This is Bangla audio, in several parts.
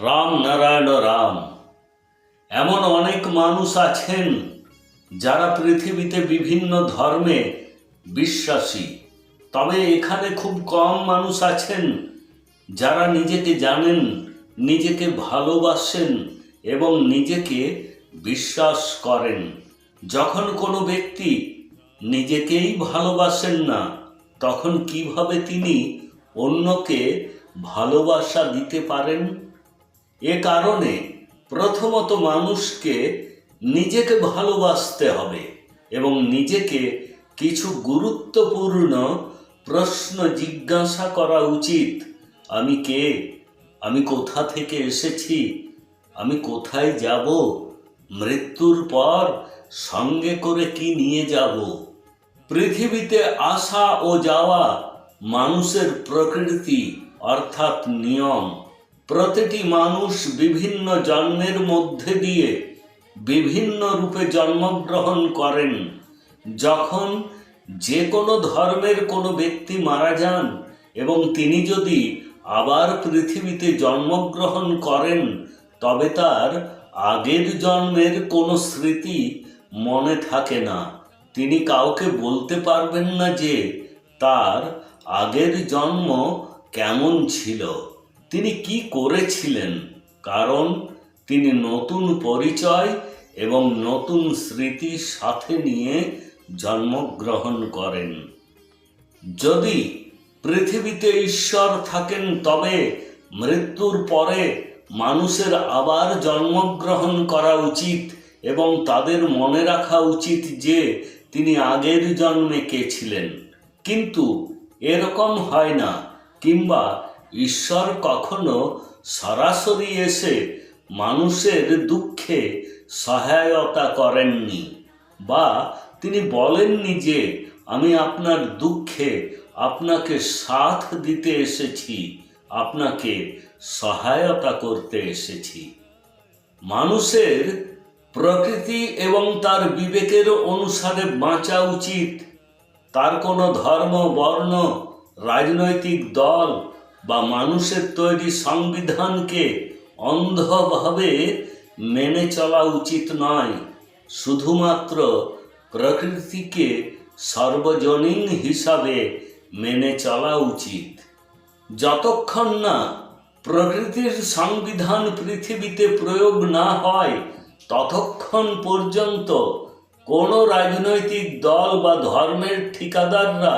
রাম নারায়ণ রাম। এমন অনেক মানুষ আছেন যারা পৃথিবীতে বিভিন্ন ধর্মে বিশ্বাসী, তবে এখানে খুব কম মানুষ আছেন যারা নিজেকে জানেন, নিজেকে ভালোবাসেন এবং নিজেকে বিশ্বাস করেন। যখন কোনো ব্যক্তি নিজেকেই ভালোবাসেন না, তখন কিভাবে তিনি অন্যকে ভালোবাসা দিতে পারেন? এ কারণে প্রথমত মানুষকে নিজেকে ভালোবাসতে হবে এবং নিজেকে কিছু গুরুত্বপূর্ণ প্রশ্ন জিজ্ঞাসা করা উচিত। আমি কে? আমি কোথা থেকে এসেছি? আমি কোথায় যাব? মৃত্যুর পর সঙ্গে করে কি নিয়ে যাব? পৃথিবীতে আসা ও যাওয়া মানুষের প্রকৃতি অর্থাৎ নিয়ম। প্রতিটি মানুষ বিভিন্ন জন্মের মধ্যে দিয়ে বিভিন্ন রূপে জন্মগ্রহণ করেন। যখন যে কোনো ধর্মের কোনো ব্যক্তি মারা যান এবং তিনি যদি আবার পৃথিবীতে জন্মগ্রহণ করেন, তবে তার আগের জন্মের কোনো স্মৃতি মনে থাকে না। তিনি কাউকে বলতে পারবেন না যে তার আগের জন্ম কেমন ছিল, তিনি কি করেছিলেন, কারণ তিনি নতুন পরিচয় এবং নতুন স্মৃতির সাথে নিয়ে জন্মগ্রহণ করেন। যদি পৃথিবীতে ঈশ্বর থাকেন, তবে মৃত্যুর পরে মানুষের আবার জন্মগ্রহণ করা উচিত এবং তাদের মনে রাখা উচিত যে তিনি আগের জন্মে কে ছিলেন। কিন্তু এরকম হয় না, কিংবা ঈশ্বর কখনো সরাসরি এসে মানুষের দুঃখে সহায়তা করেননি, বা তিনি বলেননি যে আমি আপনার দুঃখে আপনাকে সাথ দিতে এসেছি, আপনাকে সহায়তা করতে এসেছি। মানুষের প্রকৃতি এবং তার বিবেকের অনুসারে বাঁচা উচিত। তার কোনো ধর্ম, বর্ণ, রাজনৈতিক দল বা মানুষের তৈরি সংবিধানকে অন্ধভাবে মেনে চলা উচিত নয়। শুধুমাত্র প্রকৃতিকে সর্বজনীন হিসাবে মেনে চলা উচিত। যতক্ষণ না প্রকৃতির সংবিধান পৃথিবীতে প্রয়োগ না হয়, ততক্ষণ পর্যন্ত কোনো রাজনৈতিক দল বা ধর্মের ঠিকাদাররা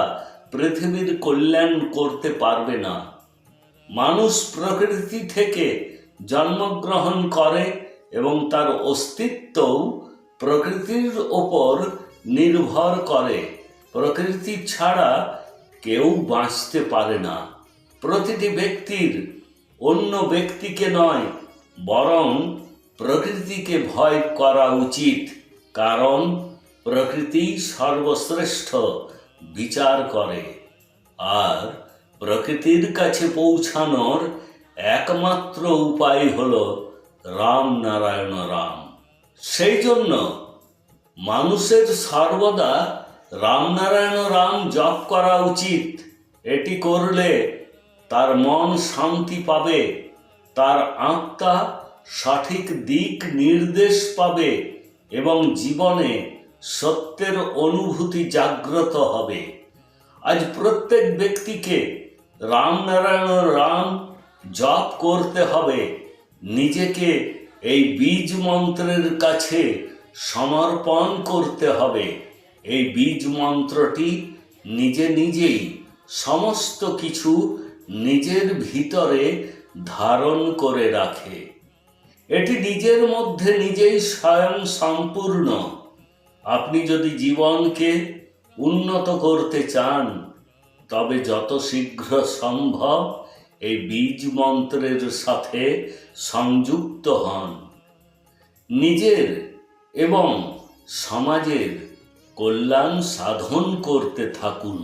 পৃথিবীর কল্যাণ করতে পারবে না। মানুষ প্রকৃতি থেকে জন্মগ্রহণ করে এবং তার অস্তিত্বও প্রকৃতির ওপর নির্ভর করে। প্রকৃতি ছাড়া কেউ বাঁচতে পারে না। প্রতিটি ব্যক্তির অন্য ব্যক্তিকে নয়, বরং প্রকৃতিকে ভয় করা উচিত, কারণ প্রকৃতি সর্বশ্রেষ্ঠ বিচার করে। আর প্রকৃতির কাছে পৌঁছানোর একমাত্র উপায় হল রাম নারায়ণ রাম। সেই জন্য মানুষের সর্বদা রাম নারায়ণ রাম জপ করা উচিত। এটি করলে তার মন শান্তি পাবে, তার আত্মা সঠিক দিক নির্দেশ পাবে এবং জীবনে সত্যের অনুভূতি জাগ্রত হবে। আজ প্রত্যেক ব্যক্তিকে রাম নারায়ণ রাম জপ করতে হবে। নিজেকে এই বীজ মন্ত্রের কাছে সমর্পণ করতে হবে। এই বীজ মন্ত্রটি নিজে নিজেই সমস্ত কিছু নিজের ভিতরে ধারণ করে রাখে। এটি নিজের মধ্যে নিজেই স্বয়ং সম্পূর্ণ। আপনি যদি জীবনকে উন্নত করতে চান, তবে যত শীঘ্র সম্ভব এই বীজ মন্ত্রের সাথে সংযুক্ত হন। নিজের এবং সমাজের কল্যাণ সাধন করতে থাকুন।